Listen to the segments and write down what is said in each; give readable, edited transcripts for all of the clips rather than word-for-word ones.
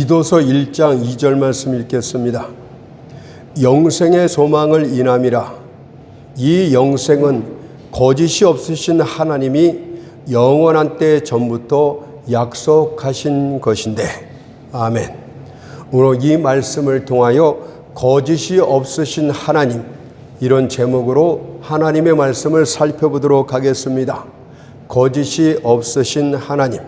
디도서 1장 2절 말씀 읽겠습니다. 영생의 소망을 인함이라. 이 영생은 거짓이 없으신 하나님이 영원한 때 전부터 약속하신 것인데. 아멘. 오늘 이 말씀을 통하여 거짓이 없으신 하나님, 이런 제목으로 하나님의 말씀을 살펴보도록 하겠습니다. 거짓이 없으신 하나님.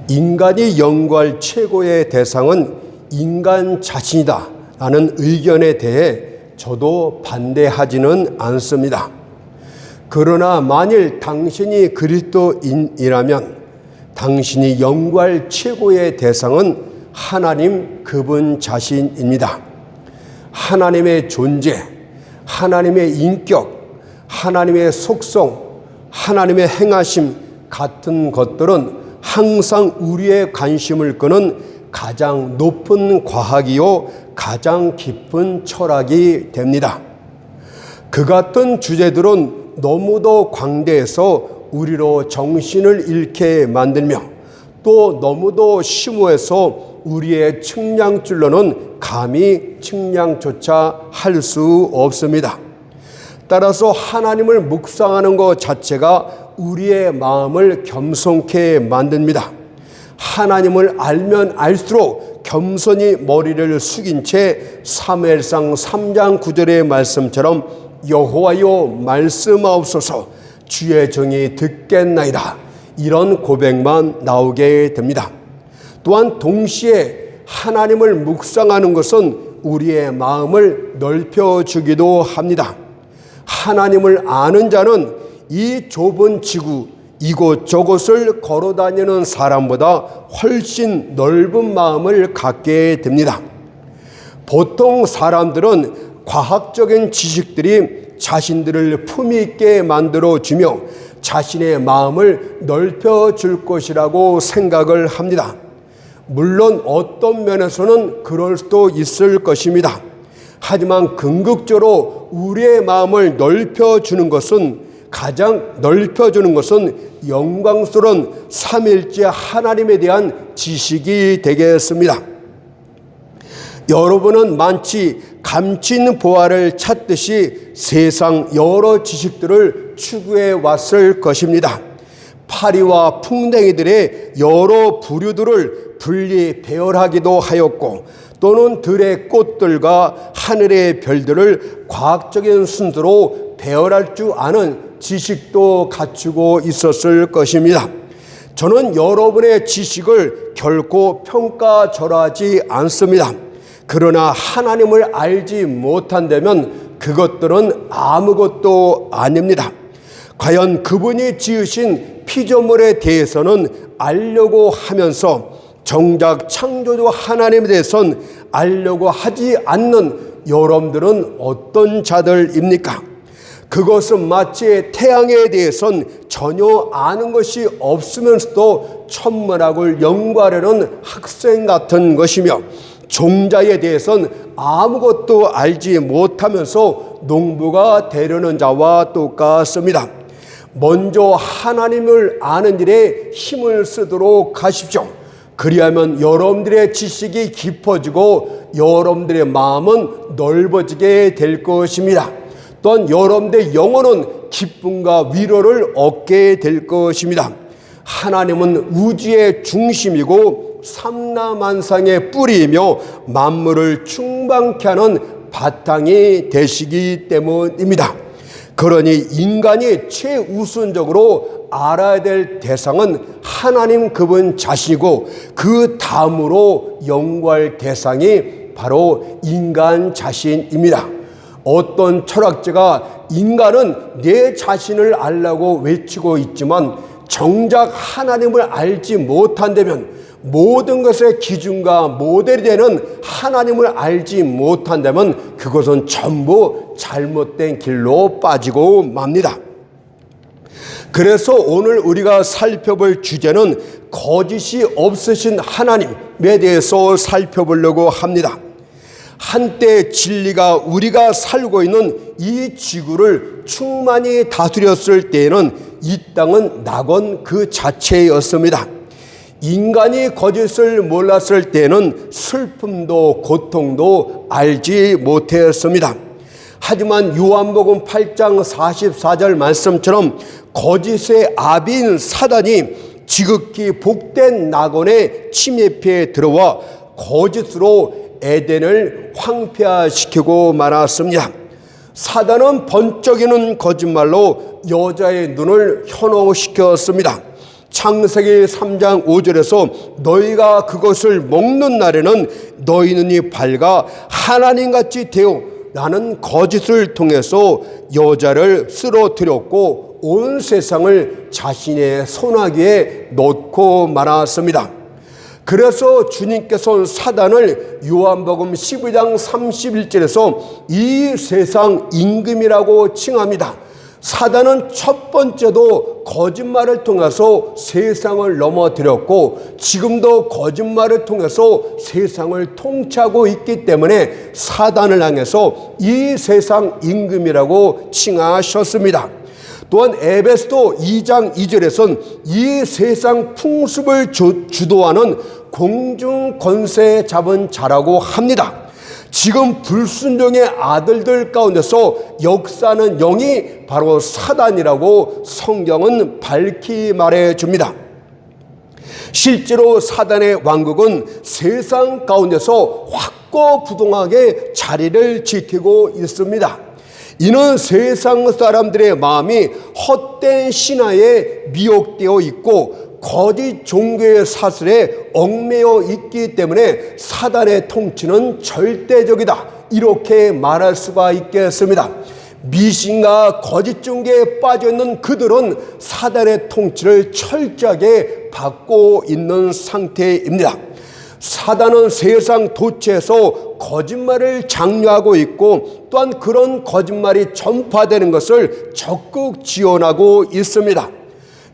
인간이 연구할 최고의 대상은 인간 자신이다 라는 의견에 대해 저도 반대하지는 않습니다. 그러나 만일 당신이 그리스도인이라면 당신이 연구할 최고의 대상은 하나님 그분 자신입니다. 하나님의 존재, 하나님의 인격, 하나님의 속성, 하나님의 행하심 같은 것들은 항상 우리의 관심을 끄는 가장 높은 과학이요 가장 깊은 철학이 됩니다. 그 같은 주제들은 너무도 광대해서 우리로 정신을 잃게 만들며 또 너무도 심오해서 우리의 측량줄로는 감히 측량조차 할 수 없습니다. 따라서 하나님을 묵상하는 것 자체가 우리의 마음을 겸손케 만듭니다. 하나님을 알면 알수록 겸손히 머리를 숙인 채 사무엘상 3장 9절의 말씀처럼 여호와여 말씀하옵소서 주의 종이 듣겠나이다, 이런 고백만 나오게 됩니다. 또한 동시에 하나님을 묵상하는 것은 우리의 마음을 넓혀주기도 합니다. 하나님을 아는 자는 이 좁은 지구 이곳저곳을 걸어다니는 사람보다 훨씬 넓은 마음을 갖게 됩니다. 보통 사람들은 과학적인 지식들이 자신들을 품위 있게 만들어주며 자신의 마음을 넓혀줄 것이라고 생각을 합니다. 물론 어떤 면에서는 그럴 수도 있을 것입니다. 하지만 궁극적으로 우리의 마음을 가장 넓혀주는 것은 영광스러운 삼위일체 하나님에 대한 지식이 되겠습니다. 여러분은 마치 감친 보화를 찾듯이 세상 여러 지식들을 추구해 왔을 것입니다. 파리와 풍뎅이들의 여러 부류들을 분리 배열하기도 하였고, 또는 들의 꽃들과 하늘의 별들을 과학적인 순서로 배열할 줄 아는 지식도 갖추고 있었을 것입니다. 저는 여러분의 지식을 결코 평가절하지 않습니다. 그러나 하나님을 알지 못한다면 그것들은 아무것도 아닙니다. 과연 그분이 지으신 피조물에 대해서는 알려고 하면서 정작 창조주 하나님에 대해서는 알려고 하지 않는 여러분들은 어떤 자들입니까? 그것은 마치 태양에 대해서는 전혀 아는 것이 없으면서도 천문학을 연구하려는 학생 같은 것이며, 종자에 대해서는 아무것도 알지 못하면서 농부가 되려는 자와 똑같습니다. 먼저 하나님을 아는 일에 힘을 쓰도록 하십시오. 그리하면 여러분들의 지식이 깊어지고 여러분들의 마음은 넓어지게 될 것입니다. 또한 여러분들의 영혼은 기쁨과 위로를 얻게 될 것입니다. 하나님은 우주의 중심이고 삼라만상의 뿌리이며 만물을 충만케 하는 바탕이 되시기 때문입니다. 그러니 인간이 최우선적으로 알아야 될 대상은 하나님 그분 자신이고, 그 다음으로 연구할 대상이 바로 인간 자신입니다. 어떤 철학자가 인간은 내 자신을 알라고 외치고 있지만 정작 하나님을 알지 못한다면, 모든 것의 기준과 모델이 되는 하나님을 알지 못한다면 그것은 전부 잘못된 길로 빠지고 맙니다. 그래서 오늘 우리가 살펴볼 주제는 거짓이 없으신 하나님에 대해서 살펴보려고 합니다. 한때 진리가 우리가 살고 있는 이 지구를 충만히 다스렸을 때에는 이 땅은 낙원 그 자체였습니다. 인간이 거짓을 몰랐을 때는 슬픔도 고통도 알지 못했습니다. 하지만 요한복음 8장 44절 말씀처럼 거짓의 아비인 사단이 지극히 복된 낙원의 침입해 들어와 거짓으로 에덴을 황폐화시키고 말았습니다. 사단은 번쩍이는 거짓말로 여자의 눈을 현혹시켰습니다. 창세기 3장 5절에서 너희가 그것을 먹는 날에는 너희 눈이 밝아 하나님같이 되어 나는 거짓을 통해서 여자를 쓰러뜨렸고 온 세상을 자신의 손아귀에 넣고 말았습니다. 그래서 주님께서는 사단을 요한복음 12장 31절에서 이 세상 임금이라고 칭합니다. 사단은 첫 번째도 거짓말을 통해서 세상을 넘어뜨렸고 지금도 거짓말을 통해서 세상을 통치하고 있기 때문에 사단을 향해서 이 세상 임금이라고 칭하셨습니다. 또한 에베소서 2장 2절에선 이 세상 풍습을 주도하는 공중 권세 잡은 자라고 합니다. 지금 불순종의 아들들 가운데서 역사하는 영이 바로 사단이라고 성경은 밝히 말해줍니다. 실제로 사단의 왕국은 세상 가운데서 확고부동하게 자리를 지키고 있습니다. 이는 세상 사람들의 마음이 헛된 신화에 미혹되어 있고 거짓 종교의 사슬에 얽매여 있기 때문에 사단의 통치는 절대적이다, 이렇게 말할 수가 있겠습니다. 미신과 거짓 종교에 빠져있는 그들은 사단의 통치를 철저하게 받고 있는 상태입니다. 사단은 세상 도처에서 거짓말을 장려하고 있고 또한 그런 거짓말이 전파되는 것을 적극 지원하고 있습니다.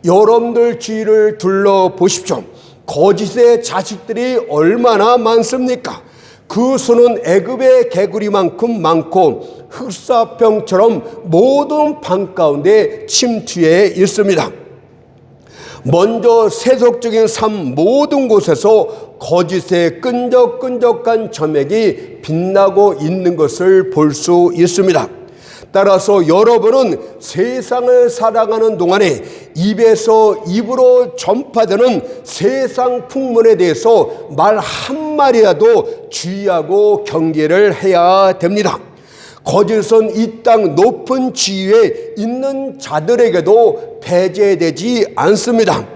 여러분들 주위를 둘러보십시오. 거짓의 자식들이 얼마나 많습니까? 그 수는 애굽의 개구리만큼 많고 흑사병처럼 모든 방 가운데 침투해 있습니다. 먼저 세속적인 삶 모든 곳에서 거짓의 끈적끈적한 점액이 빛나고 있는 것을 볼 수 있습니다. 따라서 여러분은 세상을 살아가는 동안에 입에서 입으로 전파되는 세상 풍문에 대해서 말 한마디라도 주의하고 경계를 해야 됩니다. 거짓은 이 땅 높은 지위에 있는 자들에게도 배제되지 않습니다.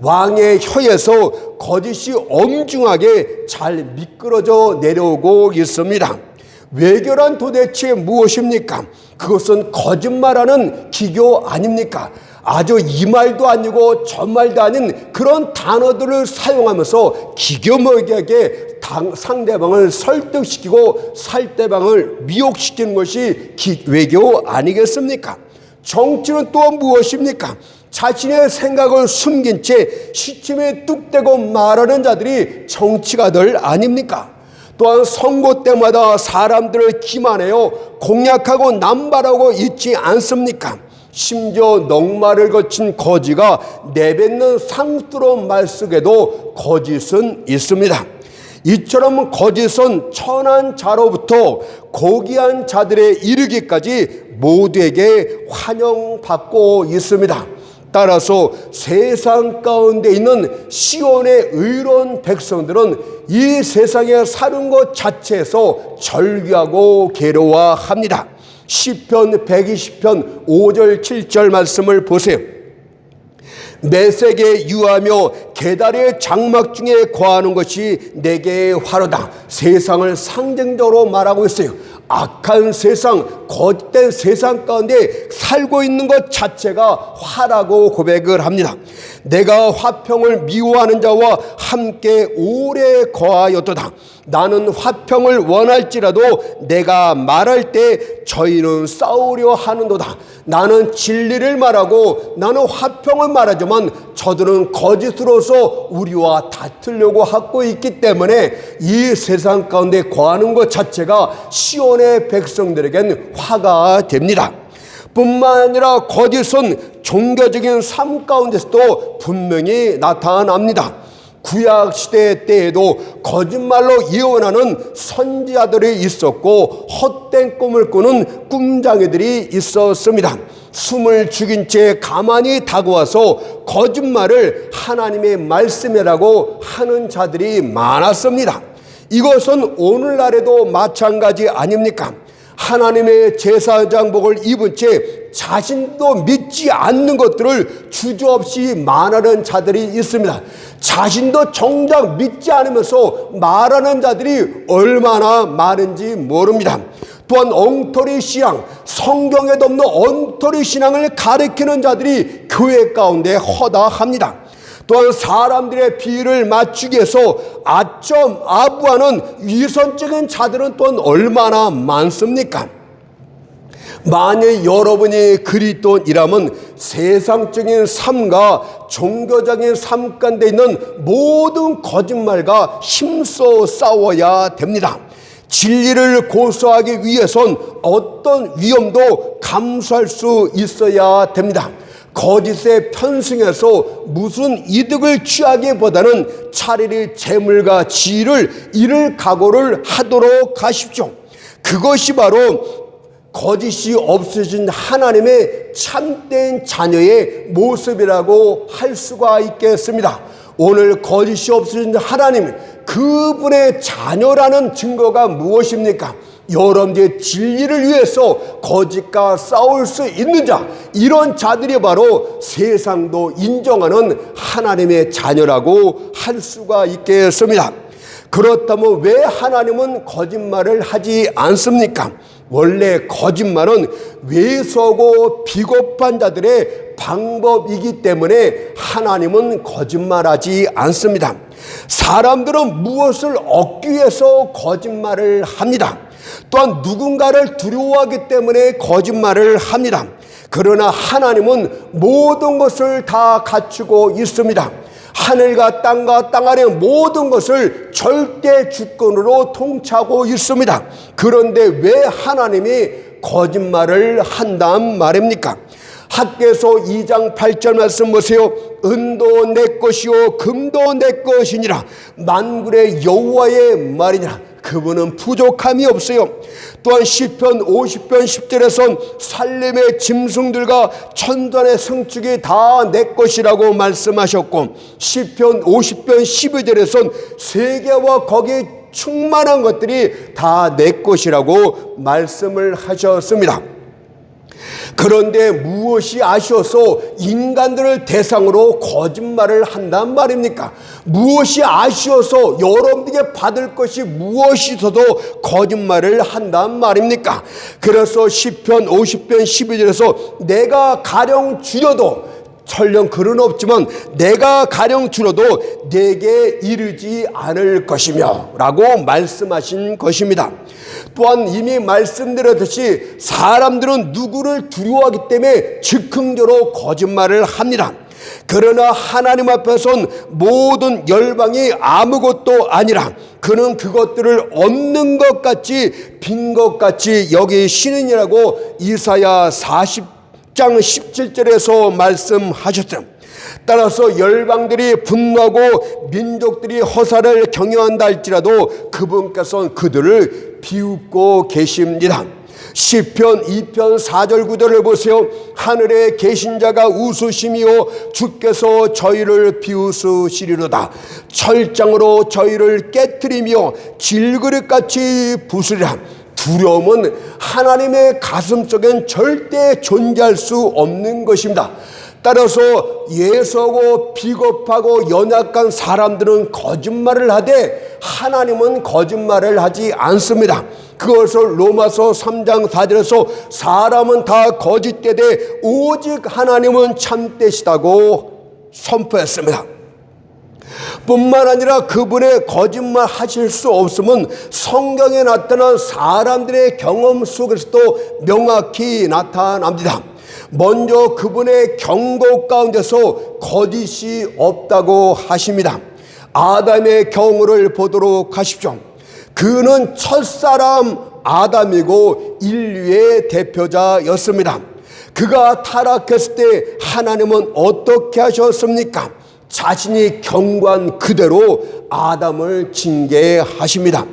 왕의 혀에서 거짓이 엄중하게 잘 미끄러져 내려오고 있습니다. 외교란 도대체 무엇입니까? 그것은 거짓말하는 기교 아닙니까? 아주 이 말도 아니고 저 말도 아닌 그런 단어들을 사용하면서 기교먹게 상대방을 설득시키고 상대방을 미혹시키는 것이 외교 아니겠습니까? 정치는 또 무엇입니까? 자신의 생각을 숨긴 채 시침에 뚝대고 말하는 자들이 정치가들 아닙니까? 또한 선거 때마다 사람들을 기만해요 공약하고 남발하고 있지 않습니까? 심지어 넉마를 거친 거지가 내뱉는 상스러운 말 속에도 거짓은 있습니다. 이처럼 거짓은 천한 자로부터 고귀한 자들에 이르기까지 모두에게 환영받고 있습니다. 따라서 세상 가운데 있는 시온의 의로운 백성들은 이 세상에 사는 것 자체에서 절규하고 괴로워합니다. 시편 120편 5절 7절 말씀을 보세요. 내색에 유하며 계달의 장막 중에 거하는 것이 내게 화로다. 세상을 상징적으로 말하고 있어요. 악한 세상, 거짓된 세상 가운데 살고 있는 것 자체가 화라고 고백을 합니다. 내가 화평을 미워하는 자와 함께 오래 거하였도다. 나는 화평을 원할지라도 내가 말할 때 저희는 싸우려 하는도다. 나는 진리를 말하고 나는 화평을 말하지만 저들은 거짓으로서 우리와 다투려고 하고 있기 때문에 이 세상 가운데 거하는 것 자체가 시온의 백성들에겐 화가 됩니다. 뿐만 아니라 거짓은 종교적인 삶 가운데서도 분명히 나타납니다. 구약 시대 때에도 거짓말로 예언하는 선지자들이 있었고 헛된 꿈을 꾸는 꿈장이들이 있었습니다. 숨을 죽인 채 가만히 다가와서 거짓말을 하나님의 말씀이라고 하는 자들이 많았습니다. 이것은 오늘날에도 마찬가지 아닙니까? 하나님의 제사장복을 입은 채 자신도 믿지 않는 것들을 주저없이 말하는 자들이 있습니다. 자신도 정작 믿지 않으면서 말하는 자들이 얼마나 많은지 모릅니다. 또한 엉터리 신앙, 성경에도 없는 엉터리 신앙을 가리키는 자들이 교회 가운데 허다합니다. 또한 사람들의 비위를 맞추기 위해서 아부하는 위선적인 자들은 또한 얼마나 많습니까? 만약 여러분이 그리스도인이라면 세상적인 삶과 종교적인 삶 가운데 있는 모든 거짓말과 힘써 싸워야 됩니다. 진리를 고수하기 위해선 어떤 위험도 감수할 수 있어야 됩니다. 거짓에 편승해서 무슨 이득을 취하기보다는 차라리 재물과 지위를 잃을 각오를 하도록 하십시오. 그것이 바로 거짓이 없으신 하나님의 참된 자녀의 모습이라고 할 수가 있겠습니다. 오늘 거짓이 없으신 하나님, 그분의 자녀라는 증거가 무엇입니까? 여러분의 진리를 위해서 거짓과 싸울 수 있는 자, 이런 자들이 바로 세상도 인정하는 하나님의 자녀라고 할 수가 있겠습니다. 그렇다면 왜 하나님은 거짓말을 하지 않습니까? 원래 거짓말은 왜소하고 비겁한 자들의 방법이기 때문에 하나님은 거짓말하지 않습니다. 사람들은 무엇을 얻기 위해서 거짓말을 합니다. 또한 누군가를 두려워하기 때문에 거짓말을 합니다. 그러나 하나님은 모든 것을 다 갖추고 있습니다. 하늘과 땅과 땅 아래 모든 것을 절대 주권으로 통치하고 있습니다. 그런데 왜 하나님이 거짓말을 한단 말입니까? 학개서 2장 8절 말씀 보세요. 은도 내 것이요 금도 내 것이니라. 만군의 여호와의 말이니라. 그분은 부족함이 없어요. 또한 시편 50편 10절에선 살림의 짐승들과 천단의 성축이 다 내 것이라고 말씀하셨고, 시편 50편 12절에선 세계와 거기에 충만한 것들이 다 내 것이라고 말씀을 하셨습니다. 그런데 무엇이 아쉬워서 인간들을 대상으로 거짓말을 한단 말입니까? 무엇이 아쉬워서 여러분에게 받을 것이 무엇이 있어도 거짓말을 한단 말입니까? 그래서 시편 50편 12절에서 내가 가령 줄여도, 설령 글은 없지만 내가 가령 줄여도 내게 이르지 않을 것이며 라고 말씀하신 것입니다. 또한 이미 말씀드렸듯이 사람들은 누구를 두려워하기 때문에 즉흥적으로 거짓말을 합니다. 그러나 하나님 앞에선 모든 열방이 아무것도 아니라 그는 그것들을 얻는 것 같이 빈 것 같이 여기시느니라고 이사야 40장 17절에서 말씀하셨죠. 따라서 열방들이 분노하고 민족들이 허사를 경영한다 할지라도 그분께서는 그들을 비웃고 계십니다. 시편 2편 4절 9절을 보세요. 하늘에 계신 자가 웃으시며 주께서 저희를 비웃으시리로다. 철장으로 저희를 깨트리며 질그릇같이 부수리라. 두려움은 하나님의 가슴속엔 절대 존재할 수 없는 것입니다. 따라서 예서고 비겁하고 연약한 사람들은 거짓말을 하되 하나님은 거짓말을 하지 않습니다. 그것을 로마서 3장 4절에서 사람은 다 거짓되되 오직 하나님은 참되시다고 선포했습니다. 뿐만 아니라 그분의 거짓말 하실 수 없음은 성경에 나타난 사람들의 경험 속에서도 명확히 나타납니다. 먼저 그분의 경고 가운데서 거짓이 없다고 하십니다. 아담의 경우를 보도록 하십시오. 그는 첫사람 아담이고 인류의 대표자였습니다. 그가 타락했을 때 하나님은 어떻게 하셨습니까? 자신이 경고한 그대로 아담을 징계하십니다.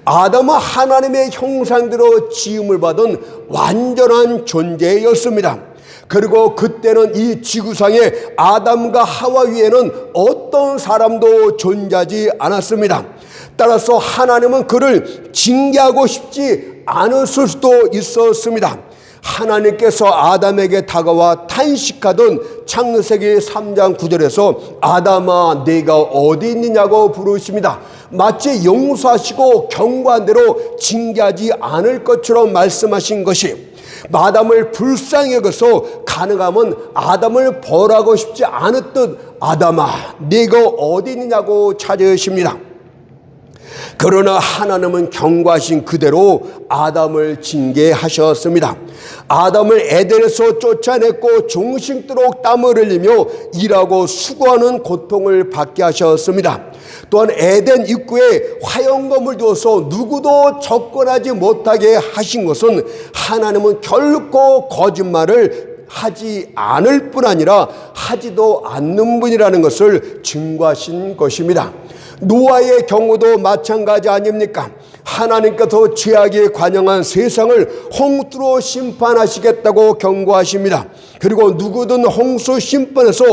아담은 하나님의 형상대로 지음을 받은 완전한 존재였습니다. 그리고 그때는 이 지구상에 아담과 하와 위에는 어떤 사람도 존재하지 않았습니다. 따라서 하나님은 그를 징계하고 싶지 않으실 수도 있었습니다. 하나님께서 아담에게 다가와 탄식하던 창세기 3장 9절에서 아담아 네가 어디 있느냐고 부르십니다. 마치 용서하시고 경고한 대로 징계하지 않을 것처럼 말씀하신 것이 아담을 불쌍히 여겨서 가능하면 아담을 벌하고 싶지 않았던 아담아 네가 어디 있느냐고 찾으십니다. 그러나 하나님은 경고하신 그대로 아담을 징계하셨습니다. 아담을 에덴에서 쫓아냈고 종식도록 땀을 흘리며 일하고 수고하는 고통을 받게 하셨습니다. 또한 에덴 입구에 화영검을 두어서 누구도 접근하지 못하게 하신 것은 하나님은 결코 거짓말을 하지 않을 뿐 아니라 하지도 않는 분이라는 것을 증거하신 것입니다. 노아의 경우도 마찬가지 아닙니까? 하나님께서 죄악에 관영한 세상을 홍수로 심판하시겠다고 경고하십니다. 그리고 누구든 홍수 심판에서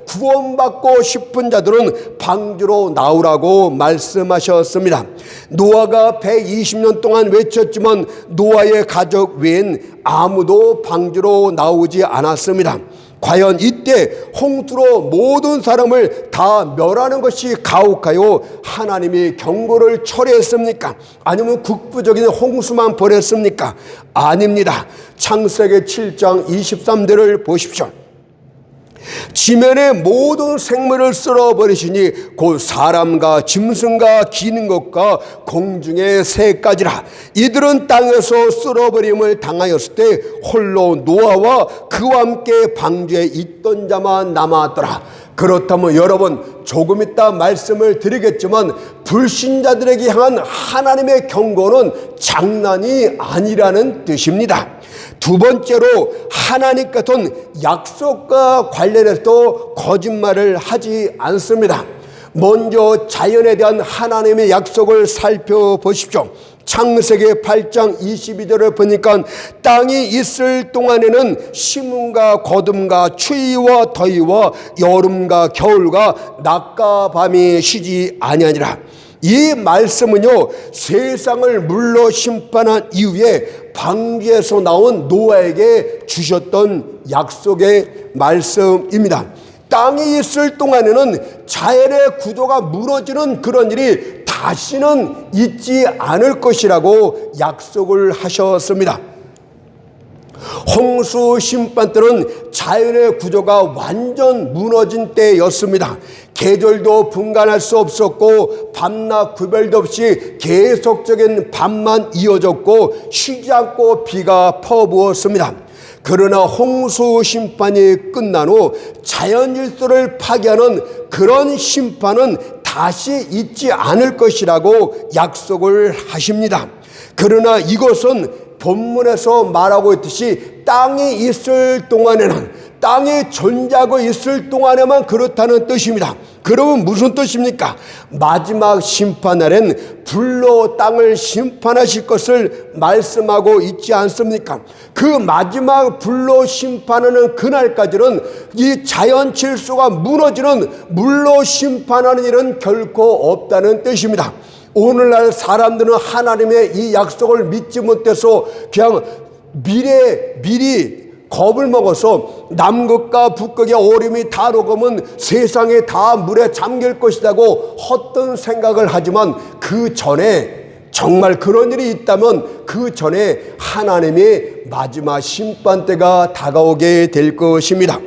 구원받고 싶은 자들은 방주로 나오라고 말씀하셨습니다. 노아가 120년 동안 외쳤지만 노아의 가족 외엔 아무도 방주로 나오지 않았습니다. 과연 이때 홍수로 모든 사람을 다 멸하는 것이 가혹하여 하나님이 경고를 철회했습니까? 아니면 국부적인 홍수만 벌였습니까? 아닙니다. 창세기 7장 23절을 보십시오. 지면의 모든 생물을 쓸어버리시니 곧 사람과 짐승과 기는 것과 공중의 새까지라. 이들은 땅에서 쓸어버림을 당하였을 때 홀로 노아와 그와 함께 방주에 있던 자만 남았더라. 그렇다면 여러분, 조금 이따 말씀을 드리겠지만 불신자들에게 향한 하나님의 경고는 장난이 아니라는 뜻입니다. 두 번째로 하나님께서는 약속과 관련해서도 거짓말을 하지 않습니다. 먼저 자연에 대한 하나님의 약속을 살펴보십시오. 창세기 8장 22절을 보니까 땅이 있을 동안에는 심음과 거둠과 추위와 더위와 여름과 겨울과 낮과 밤이 쉬지 아니하니라. 이 말씀은요, 세상을 물로 심판한 이후에 방주에서 나온 노아에게 주셨던 약속의 말씀입니다. 땅이 있을 동안에는 자연의 구조가 무너지는 그런 일이 다시는 있지 않을 것이라고 약속을 하셨습니다. 홍수 심판 때는 자연의 구조가 완전 무너진 때였습니다. 계절도 분간할 수 없었고 밤낮 구별도 없이 계속적인 밤만 이어졌고 쉬지 않고 비가 퍼부었습니다. 그러나 홍수 심판이 끝난 후 자연 질서를 파괴하는 그런 심판은 다시 있지 않을 것이라고 약속을 하십니다. 그러나 이것은 본문에서 말하고 있듯이 땅이 있을 동안에는, 땅이 존재하고 있을 동안에만 그렇다는 뜻입니다. 그러면 무슨 뜻입니까? 마지막 심판날엔 불로 땅을 심판하실 것을 말씀하고 있지 않습니까? 그 마지막 불로 심판하는 그날까지는 이 자연 질서가 무너지는 물로 심판하는 일은 결코 없다는 뜻입니다. 오늘날 사람들은 하나님의 이 약속을 믿지 못해서 그냥 미리 겁을 먹어서 남극과 북극의 얼음이 다 녹으면 세상에 다 물에 잠길 것이라고 헛된 생각을 하지만 그 전에 정말 그런 일이 있다면 그 전에 하나님의 마지막 심판 때가 다가오게 될 것입니다.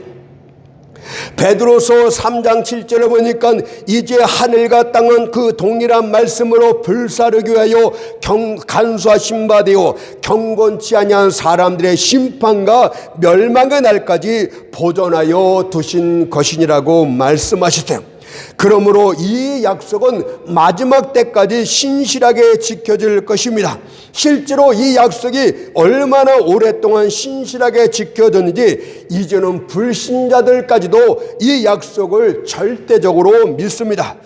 베드로서 3장 7절에 보니까 이제 하늘과 땅은 그 동일한 말씀으로 불사르게 하여 간수하신 바 되어 경건치 아니한 사람들의 심판과 멸망의 날까지 보존하여 두신 것이니라고 말씀하셨어요. 그러므로 이 약속은 마지막 때까지 신실하게 지켜질 것입니다. 실제로 이 약속이 얼마나 오랫동안 신실하게 지켜졌는지 이제는 불신자들까지도 이 약속을 절대적으로 믿습니다.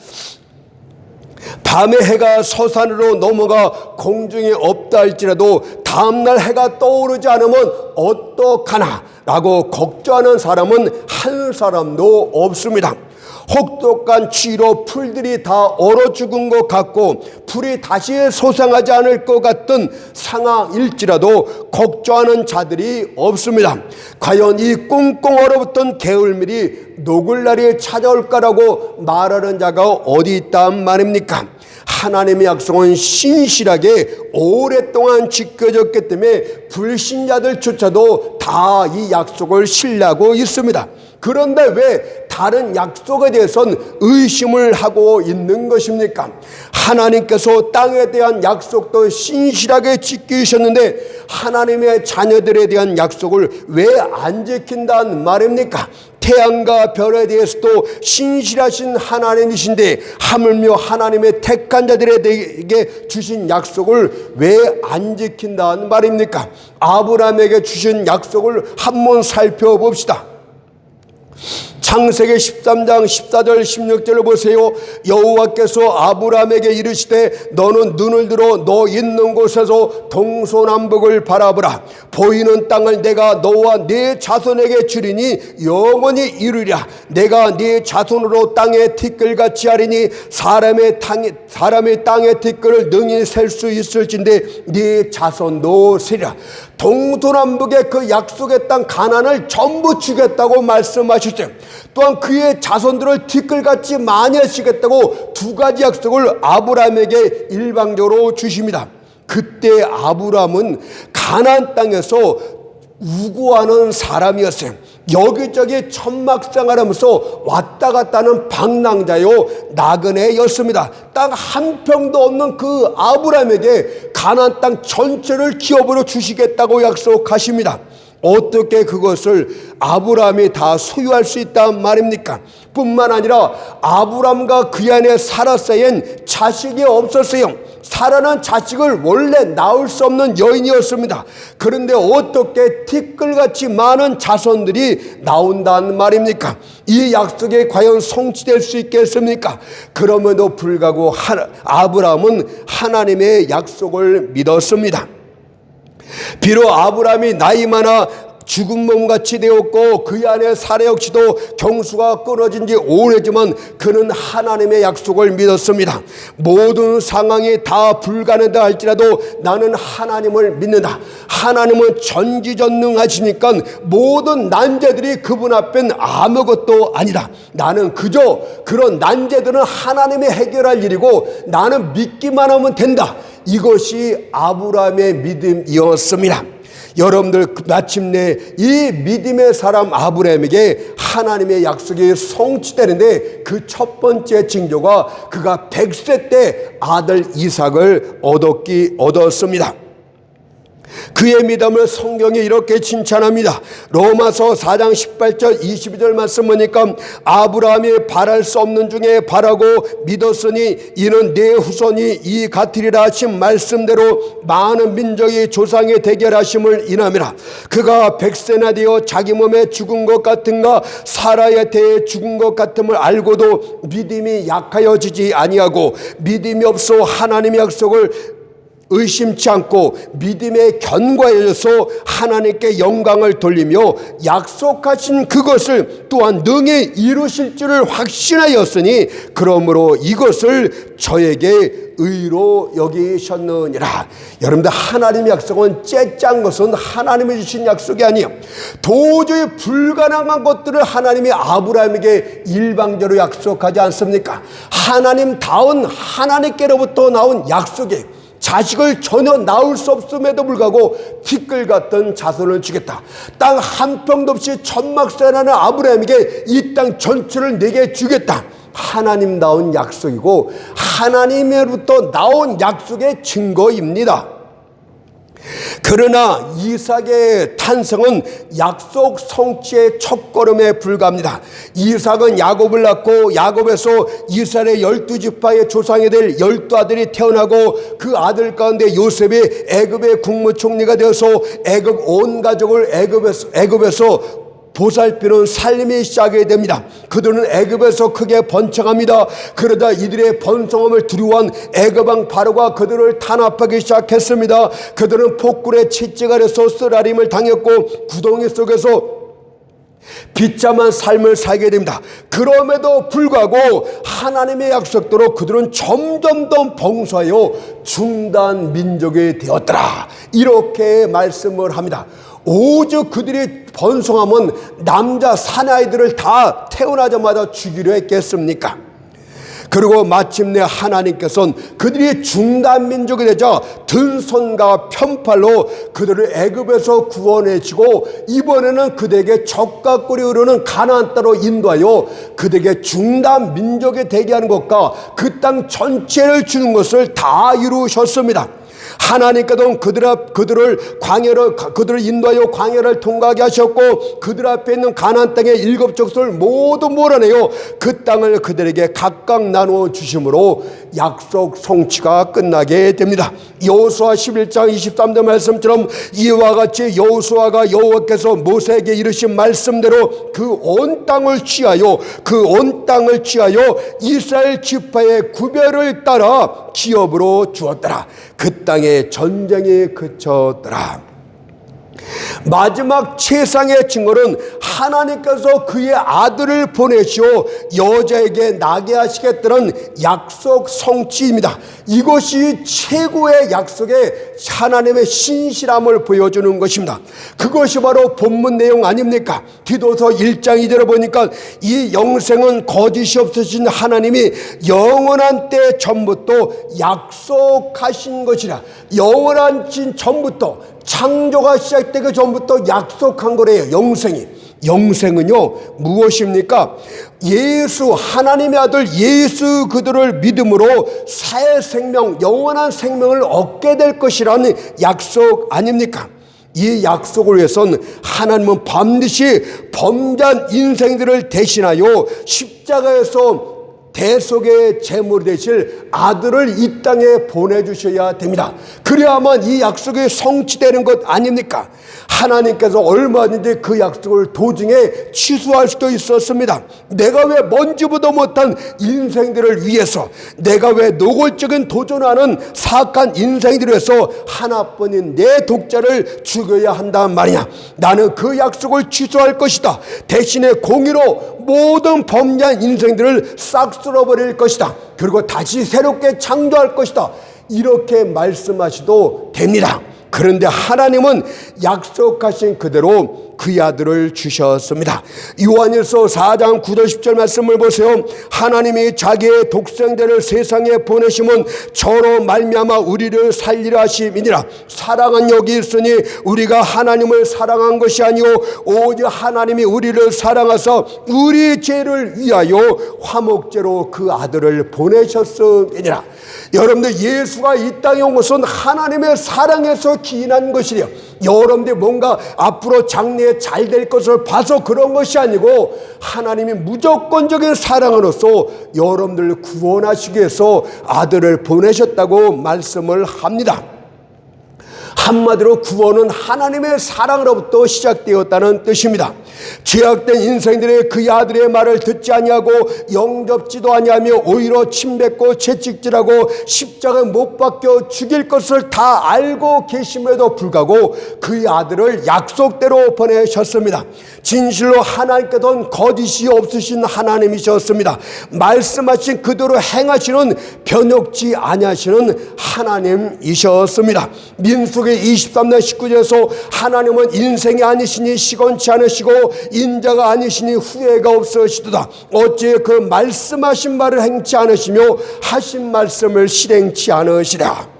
밤에 해가 서산으로 넘어가 공중에 없다 할지라도 다음날 해가 떠오르지 않으면 어떡하나 라고 걱정하는 사람은 한 사람도 없습니다. 혹독한 추위로 풀들이 다 얼어 죽은 것 같고 풀이 다시 솟아나지 않을 것 같은 상황일지라도 걱정하는 자들이 없습니다. 과연 이 꽁꽁 얼어붙은 게을밀이 녹을 날이 찾아올까라고 말하는 자가 어디 있단 말입니까? 하나님의 약속은 신실하게 오랫동안 지켜졌기 때문에 불신자들조차도 다 이 약속을 신뢰하고 있습니다. 그런데 왜 다른 약속에 대해서는 의심을 하고 있는 것입니까? 하나님께서 땅에 대한 약속도 신실하게 지키셨는데 하나님의 자녀들에 대한 약속을 왜 안 지킨다는 말입니까? 태양과 별에 대해서도 신실하신 하나님이신데 하물며 하나님의 택한 자들에게 주신 약속을 왜 안 지킨다는 말입니까? 아브라함에게 주신 약속을 한번 살펴봅시다. 창세기 13장 14절 16절을 보세요. 여호와께서 아브라함에게 이르시되 너는 눈을 들어 너 있는 곳에서 동서남북을 바라보라. 보이는 땅을 내가 너와 네 자손에게 주리니 영원히 이루리라. 내가 네 자손으로 땅에 티끌같이 하리니 사람의 땅에 티끌을 능히 셀 수 있을진데 네 자손도 세리라. 동서남북의 그 약속의 땅 가나안을 전부 주겠다고 말씀하셨어요. 또한 그의 자손들을 티끌같이 많이 하시겠다고 두 가지 약속을 아브라함에게 일방적으로 주십니다. 그때 아브라함은 가나안 땅에서 우고하는 사람이었어요. 여기저기 천막생활하면서 왔다 갔다 하는 방랑자요 나그네였습니다. 땅 한 평도 없는 그 아브라함에게 가나안 땅 전체를 기업으로 주시겠다고 약속하십니다. 어떻게 그것을 아브라함이 다 소유할 수 있단 말입니까? 뿐만 아니라 아브라함과 그 안에 사라사이엔 자식이 없었어요. 사라는 자식을 원래 낳을 수 없는 여인이었습니다. 그런데 어떻게 티끌같이 많은 자손들이 나온다는 말입니까? 이 약속이 과연 성취될 수 있겠습니까? 그럼에도 불구하고 아브라함은 하나님의 약속을 믿었습니다. 비록 아브라함이 나이 많아 죽은 몸같이 되었고 그 안에 사라 역시도 경수가 끊어진 지 오래지만 그는 하나님의 약속을 믿었습니다. 모든 상황이 다 불가능하다 할지라도 나는 하나님을 믿는다. 하나님은 전지전능하시니까 모든 난제들이 그분 앞엔 아무것도 아니다. 나는 그저 그런 난제들은 하나님이 해결할 일이고 나는 믿기만 하면 된다. 이것이 아브라함의 믿음이었습니다. 여러분들 마침내 이 믿음의 사람 아브라함에게 하나님의 약속이 성취되는데 그 첫 번째 징조가 그가 100세 때 아들 이삭을 얻었습니다. 그의 믿음을 성경이 이렇게 칭찬합니다. 로마서 4장 18절 22절 말씀 보니까 아브라함이 바랄 수 없는 중에 바라고 믿었으니 이는 내 후손이 이 같으리라 하신 말씀대로 많은 민족이 조상의 대결하심을 인함이라. 그가 100세나 되어 자기 몸에 죽은 것 같은가 사라에 대해 죽은 것 같음을 알고도 믿음이 약하여지지 아니하고 믿음이 없어 하나님의 약속을 의심치 않고 믿음에 견고해져서 하나님께 영광을 돌리며 약속하신 그것을 또한 능히 이루실 줄을 확신하였으니 그러므로 이것을 저에게 의로 여기셨느니라. 여러분들 하나님의 약속은 째짠 것은 하나님이 주신 약속이 아니에요. 도저히 불가능한 것들을 하나님이 아브라함에게 일방적으로 약속하지 않습니까? 하나님다운 하나님께로부터 나온 약속이에요. 자식을 전혀 낳을 수 없음에도 불구하고 티끌 같은 자손을 주겠다. 땅 한 평도 없이 천막생활하는 아브라함에게 이 땅 전체를 내게 주겠다. 하나님다운 약속이고 하나님으로부터 나온 약속의 증거입니다. 그러나 이삭의 탄생은 약속 성취의 첫걸음에 불과합니다. 이삭은 야곱을 낳고 야곱에서 이스라엘의 12지파의 조상이 될 12아들이 태어나고 그 아들 가운데 요셉이 애굽의 국무총리가 되어서 애굽 온 가족을 애굽에서 보살피는 삶이 시작이 됩니다. 그들은 애굽에서 크게 번창합니다. 그러다 이들의 번성함을 두려워한 애굽 왕 바로가 그들을 탄압하기 시작했습니다. 그들은 폭군의 채찍 아래서 쓰라림을 당했고 구덩이 속에서 비참한 삶을 살게 됩니다. 그럼에도 불구하고 하나님의 약속대로 그들은 점점 더 봉사하여 중단 민족이 되었더라, 이렇게 말씀을 합니다. 오직 그들이 번성하면 남자 사내아이들을 다 태어나자마자 죽이려 했겠습니까? 그리고 마침내 하나님께서는 그들이 중단 민족이 되자 든손과 편팔로 그들을 애굽에서 구원해주고 이번에는 그들에게 적과 꿀이 흐르는 가나안 땅으로 인도하여 그들에게 중단 민족이 되게 하는 것과 그 땅 전체를 주는 것을 다 이루셨습니다. 하나님께서는 그들을 인도하여 광야를 통과하게 하셨고 그들 앞에 있는 가나안 땅의 7 족속을 모두 몰아내어 그 땅을 그들에게 각각 나누어 주심으로 약속 성취가 끝나게 됩니다. 여호수아 11장 23절 말씀처럼 이와 같이 여호수아가 여호와께서 모세에게 이르신 말씀대로 그 온 땅을 취하여 이스라엘 지파의 구별을 따라 기업으로 주었더라. 그 땅에 전쟁이 그쳤더라. 마지막 최상의 증거는 하나님께서 그의 아들을 보내시어 여자에게 나게 하시겠다는 약속 성취입니다. 이것이 최고의 약속의 하나님의 신실함을 보여주는 것입니다. 그것이 바로 본문 내용 아닙니까? 디도서 1장 2절을 보니까 이 영생은 거짓이 없으신 하나님이 영원한 때 전부터 약속하신 것이라. 영원한 전부터, 창조가 시작되기 전부터 약속한 거래요. 영생은요 무엇입니까? 예수, 하나님의 아들 예수 그들을 믿음으로 새 생명, 영원한 생명을 얻게 될 것이라는 약속 아닙니까? 이 약속을 위해서는 하나님은 반드시 범죄한 인생들을 대신하여 십자가에서 대속의 제물이 되실 아들을 이 땅에 보내주셔야 됩니다. 그래야만 이 약속이 성취되는 것 아닙니까? 하나님께서 얼마든지 그 약속을 도중에 취소할 수도 있었습니다. 내가 왜 먼지보다 못한 인생들을 위해서, 내가 왜 노골적인 도전하는 사악한 인생들을 위해서 하나뿐인 내 독자를 죽여야 한단 말이냐? 나는 그 약속을 취소할 것이다. 대신에 공의로 모든 범죄한 인생들을 싹 쓸어버릴 것이다. 그리고 다시 새롭게 창조할 것이다. 이렇게 말씀하셔도 됩니다. 그런데 하나님은 약속하신 그대로 그의 아들을 주셨습니다. 요한일서 4장 9절 10절 말씀을 보세요. 하나님이 자기의 독생자를 세상에 보내심은 저로 말미암아 우리를 살리려 하심이니라. 사랑은 여기 있으니 우리가 하나님을 사랑한 것이 아니요 오직 하나님이 우리를 사랑하사 우리 죄를 위하여 화목제로 그 아들을 보내셨음이니라. 여러분들, 예수가 이 땅에 온 것은 하나님의 사랑에서 기인한 것이래요. 여러분들이 뭔가 앞으로 장래에 잘 될 것을 봐서 그런 것이 아니고 하나님이 무조건적인 사랑으로서 여러분들을 구원하시기 위해서 아들을 보내셨다고 말씀을 합니다. 한마디로 구원은 하나님의 사랑으로부터 시작되었다는 뜻입니다. 죄악된 인생들의 그의 아들의 말을 듣지 아니하고 영접지도 아니하며 오히려 침뱉고 채찍질하고 십자가에 못 박혀 죽일 것을 다 알고 계심에도 불구하고 그의 아들을 약속대로 보내셨습니다. 진실로 하나님께서는 거짓이 없으신 하나님이셨습니다. 말씀하신 그대로 행하시는 변혁지 아니하시는 하나님이셨습니다. 민수기 23년 19절에서 하나님은 인생이 아니시니 시건치 않으시고 인자가 아니시니 후회가 없으시도다. 어찌 그 말씀하신 말을 행치 않으시며 하신 말씀을 실행치 않으시랴.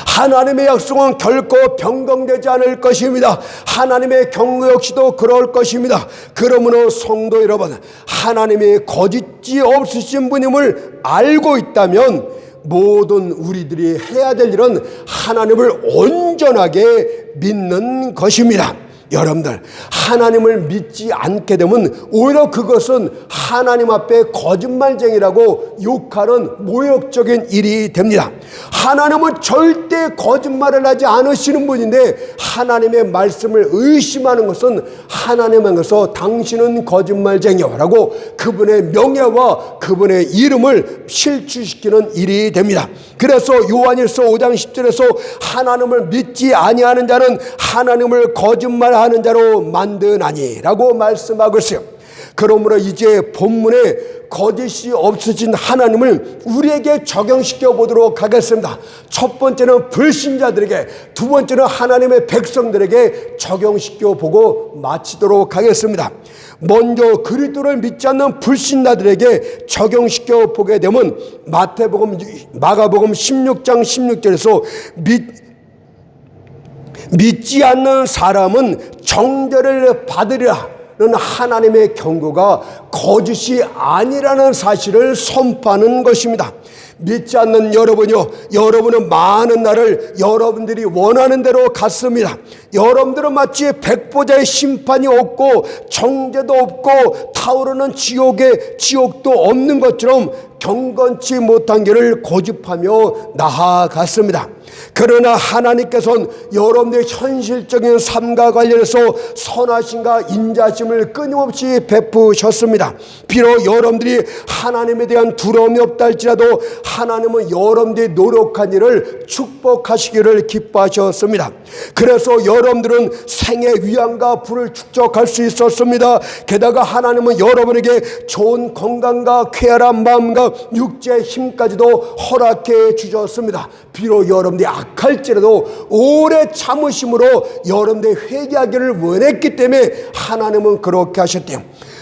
하나님의 약속은 결코 변경되지 않을 것입니다. 하나님의 경고 역시도 그럴 것입니다. 그러므로 성도 여러분, 하나님의 거짓이 없으신 분임을 알고 있다면 모든 우리들이 해야 될 일은 하나님을 온전하게 믿는 것입니다. 여러분들, 하나님을 믿지 않게 되면 오히려 그것은 하나님 앞에 거짓말쟁이라고 욕하는 모욕적인 일이 됩니다. 하나님은 절대 거짓말을 하지 않으시는 분인데 하나님의 말씀을 의심하는 것은 하나님에게서 당신은 거짓말쟁이라고 그분의 명예와 그분의 이름을 실추시키는 일이 됩니다. 그래서 요한일서 5장 10절에서 하나님을 믿지 아니하는 자는 하나님을 거짓말하는 자로 만드나니라고 말씀하고 있어요. 그러므로 이제 본문에 거짓이 없으신 하나님을 우리에게 적용시켜 보도록 하겠습니다. 첫 번째는 불신자들에게, 두 번째는 하나님의 백성들에게 적용시켜 보고 마치도록 하겠습니다. 먼저 그리스도를 믿지 않는 불신자들에게 적용시켜 보게 되면 마가복음 16장 16절에서 믿지 않는 사람은 정죄를 받으리라 는 하나님의 경고가 거짓이 아니라는 사실을 선포하는 것입니다. 믿지 않는 여러분요, 여러분은 많은 날을 여러분들이 원하는 대로 갔습니다. 여러분들은 마치 백보자의 심판이 없고 정죄도 없고 타오르는 지옥도 없는 것처럼 경건치 못한 길을 고집하며 나아갔습니다. 그러나 하나님께서는 여러분의 현실적인 삶과 관련해서 선하심과 인자심을 끊임없이 베푸셨습니다. 비록 여러분들이 하나님에 대한 두려움이 없다 할지라도 하나님은 여러분들이 노력한 일을 축복하시기를 기뻐하셨습니다. 그래서 여러분들은 생의 위안과 부를 축적할 수 있었습니다. 게다가 하나님은 여러분에게 좋은 건강과 쾌활한 마음과 육체의 힘까지도 허락해 주셨습니다. 비록 여러분들이 악할지라도 오래 참으심으로 여러분들이 회개하기를 원했기 때문에 하나님은 그렇게 하셨대요.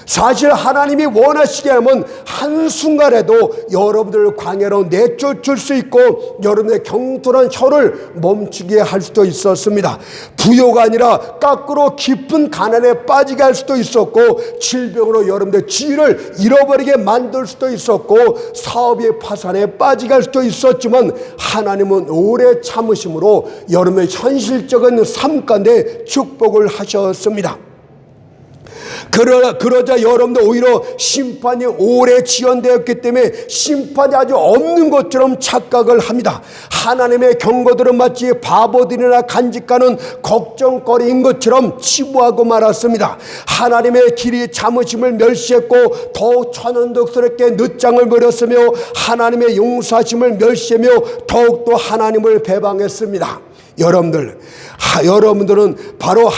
사실 하나님이 원하시게 하면 한순간에도 여러분들을 광야로 내쫓을 수 있고 여러분의 경솔한 혀를 멈추게 할 수도 있었습니다. 부요가 아니라 거꾸로 깊은 가난에 빠지게 할 수도 있었고 질병으로 여러분의 지위를 잃어버리게 만들 수도 있었고 사업의 파산에 빠지게 할 수도 있었지만 하나님은 오래 참으심으로 여러분의 현실적인 삶 가운데 축복을 하셨습니다. 그러자 여러분들 오히려 심판이 오래 지연되었기 때문에 심판이 아주 없는 것처럼 착각을 합니다. 하나님의 경고들은 마치 바보들이나 간직하는 걱정거리인 것처럼 치부하고 말았습니다. 하나님의 길이 참으심을 멸시했고 더욱 천연덕스럽게 늦장을 부렸으며 하나님의 용서하심을 멸시하며 더욱더 하나님을 배방했습니다. 여러분들은 바로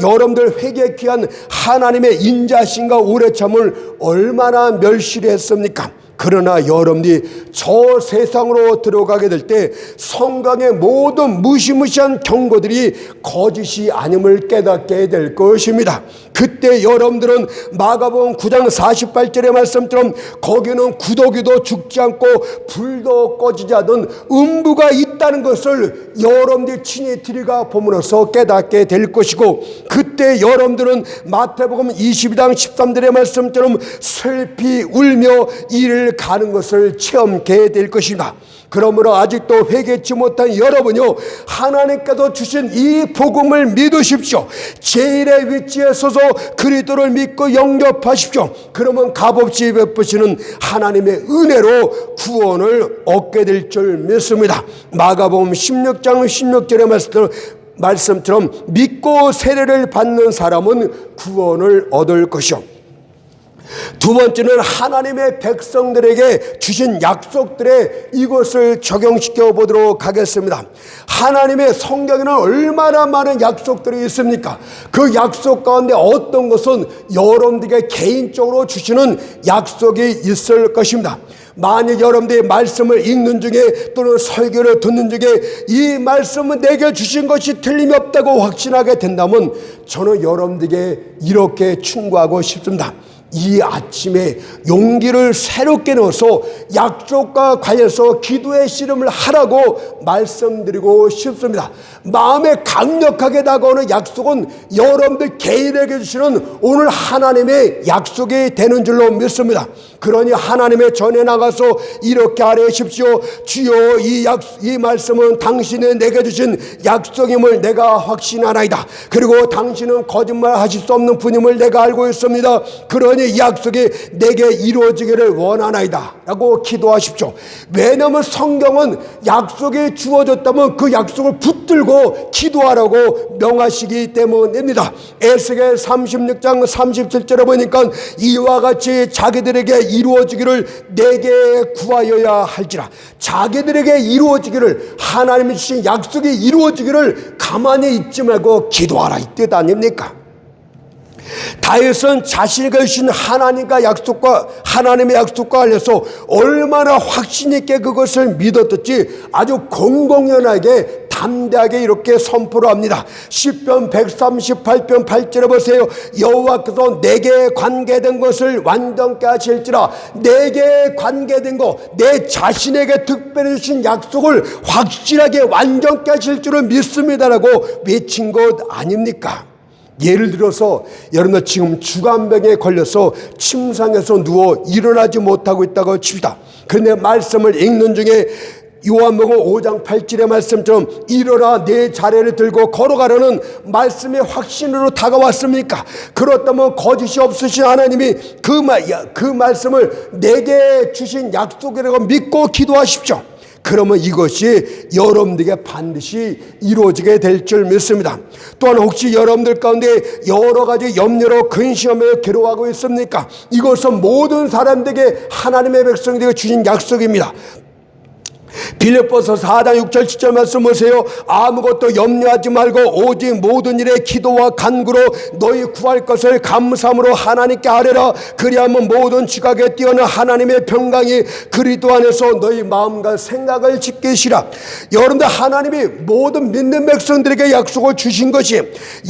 여러분들 회개에 귀한 하나님의 인자심과 오래 참을 얼마나 멸시를 했습니까? 그러나 여러분들이 저 세상으로 들어가게 될 때 성경의 모든 무시무시한 경고들이 거짓이 아님을 깨닫게 될 것입니다. 그때 여러분들은 마가복음 9장 48절의 말씀처럼 거기는 구더기도 죽지 않고 불도 꺼지지 않은 음부가 있다는 것을 여러분들이 친히 들여가 봄으로써 깨닫게 될 것이고 그때 여러분들은 마태복음 22장 13절의 말씀처럼 슬피 울며 이를 가는 것을 체험하게 될 것입니다. 그러므로 아직도 회개치 못한 여러분요, 하나님께서 주신 이 복음을 믿으십시오. 제일의 위치에 서서 그리스도를 믿고 영접하십시오. 그러면 값없이 베푸시는 하나님의 은혜로 구원을 얻게 될 줄 믿습니다. 마가복음 16장 16절의 말씀처럼 믿고 세례를 받는 사람은 구원을 얻을 것이요. 두 번째는 하나님의 백성들에게 주신 약속들에 이것을 적용시켜 보도록 하겠습니다. 하나님의 성경에는 얼마나 많은 약속들이 있습니까? 그 약속 가운데 어떤 것은 여러분들에게 개인적으로 주시는 약속이 있을 것입니다. 만약 여러분들이 말씀을 읽는 중에 또는 설교를 듣는 중에 이 말씀은 내게 주신 것이 틀림이 없다고 확신하게 된다면 저는 여러분들에게 이렇게 충고하고 싶습니다. 이 아침에 용기를 새롭게 넣어서 약속과 관련해서 기도의 씨름을 하라고 말씀드리고 싶습니다. 마음에 강력하게 다가오는 약속은 여러분들 개인에게 주시는 오늘 하나님의 약속이 되는 줄로 믿습니다. 그러니 하나님의 전에 나가서 이렇게 아뢰십시오. 주여, 이 말씀은 당신이 내게 주신 약속임을 내가 확신하나이다. 그리고 당신은 거짓말 하실 수 없는 분임을 내가 알고 있습니다. 그러니 이 약속이 내게 이루어지기를 원하나이다 라고 기도하십시오. 왜냐하면 성경은 약속이 주어졌다면 그 약속을 붙들고 기도하라고 명하시기 때문입니다. 에스겔 36장 37절에 보니까 이와 같이 자기들에게 이루어지기를 내게 구하여야 할지라. 자기들에게 이루어지기를, 하나님이 주신 약속이 이루어지기를 가만히 있지 말고 기도하라, 이 뜻 아닙니까? 다윗은 자신에게 주신 하나님의 약속과 관련해서 얼마나 확신 있게 그것을 믿었든지 아주 공공연하게 담대하게 이렇게 선포를 합니다. 시편 138편 8절에 보세요. 여호와께서 내게 관계된 것을 완전케 하실지라. 내게 관계된 것, 내 자신에게 특별히 주신 약속을 확실하게 완전케 하실 줄을 믿습니다라고 외친 것 아닙니까? 예를 들어서 여러분들 지금 주간병에 걸려서 침상에서 누워 일어나지 못하고 있다고 칩시다. 그런데 말씀을 읽는 중에 요한복음 5장 8절의 말씀처럼 일어나 내 자리를 들고 걸어가라는 말씀의 확신으로 다가왔습니까? 그렇다면 거짓이 없으신 하나님이 그 말씀을 내게 주신 약속이라고 믿고 기도하십시오. 그러면 이것이 여러분들에게 반드시 이루어지게 될 줄 믿습니다. 또한 혹시 여러분들 가운데 여러 가지 염려로 근심하며 괴로워하고 있습니까? 이것은 모든 사람들에게 하나님의 백성들에게 주신 약속입니다. 빌립보서 4장 6절 7절 말씀 보세요. 아무것도 염려하지 말고 오직 모든 일에 기도와 간구로 너희 구할 것을 감사함으로 하나님께 아뢰라. 그리하면 모든 지각에 뛰어난 하나님의 평강이 그리스도 안에서 너희 마음과 생각을 지키시라. 여러분들, 하나님이 모든 믿는 백성들에게 약속을 주신 것이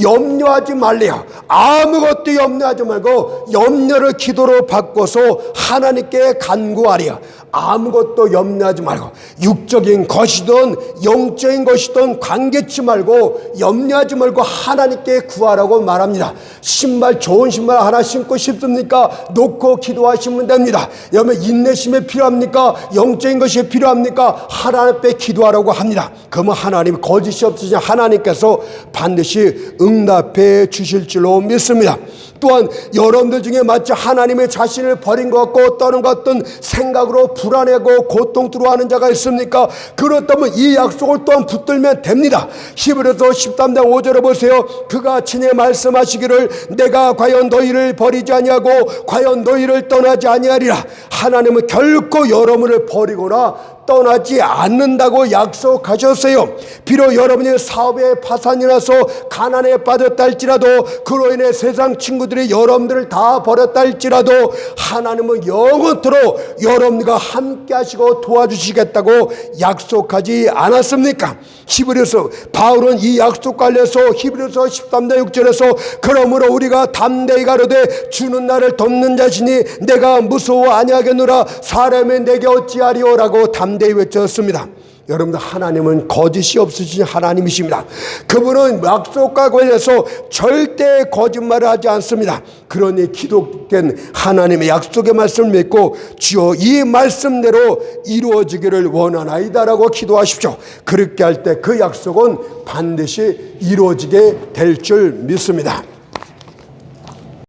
염려하지 말래요. 아무것도 염려하지 말고 염려를 기도로 바꿔서 하나님께 간구하래요. 아무것도 염려하지 말고, 육적인 것이든 영적인 것이든 관계치 말고 염려하지 말고 하나님께 구하라고 말합니다. 신발, 좋은 신발 하나 신고 싶습니까? 놓고 기도하시면 됩니다. 여러분, 인내심이 필요합니까? 영적인 것이 필요합니까? 하나님 앞에 기도하라고 합니다. 그러면 하나님, 거짓이 없으신 하나님께서 반드시 응답해 주실 줄로 믿습니다. 또한 여러분들 중에 마치 하나님의 자신을 버린 것 같고 떠난 것 같은 생각으로 불안해하고 고통스러워하는 자가 있습니까? 그렇다면 이 약속을 또한 붙들면 됩니다. 히브리서 13장 5절에 보세요. 그가 친히 말씀하시기를 내가 과연 너희를 버리지 아니하고 과연 너희를 떠나지 아니하리라. 하나님은 결코 여러분을 버리거나 떠나지 않는다고 약속하셨어요. 비록 여러분이 사업에 파산이 나서 가난에 빠졌다 할지라도, 그로 인해 세상 친구들이 여러분들을 다 버렸다 할지라도 하나님은 영원토록 여러분과 함께 하시고 도와주시겠다고 약속하지 않았습니까? 히브리서 바울은 이 약속 관련해서 히브리서 13장 6절에서 그러므로 우리가 담대히 가로되 주는 나를 돕는 자시니 내가 무서워 아니하겠노라. 사람이 내게 어찌하리오라고 담대히 외쳤습니다. 여러분들, 하나님은 거짓이 없으신 하나님이십니다. 그분은 약속과 관련해서 절대 거짓말을 하지 않습니다. 그러니 기독된 하나님의 약속의 말씀을 믿고 주여 이 말씀대로 이루어지기를 원하나이다라고 기도하십시오. 그렇게 할 때 그 약속은 반드시 이루어지게 될 줄 믿습니다.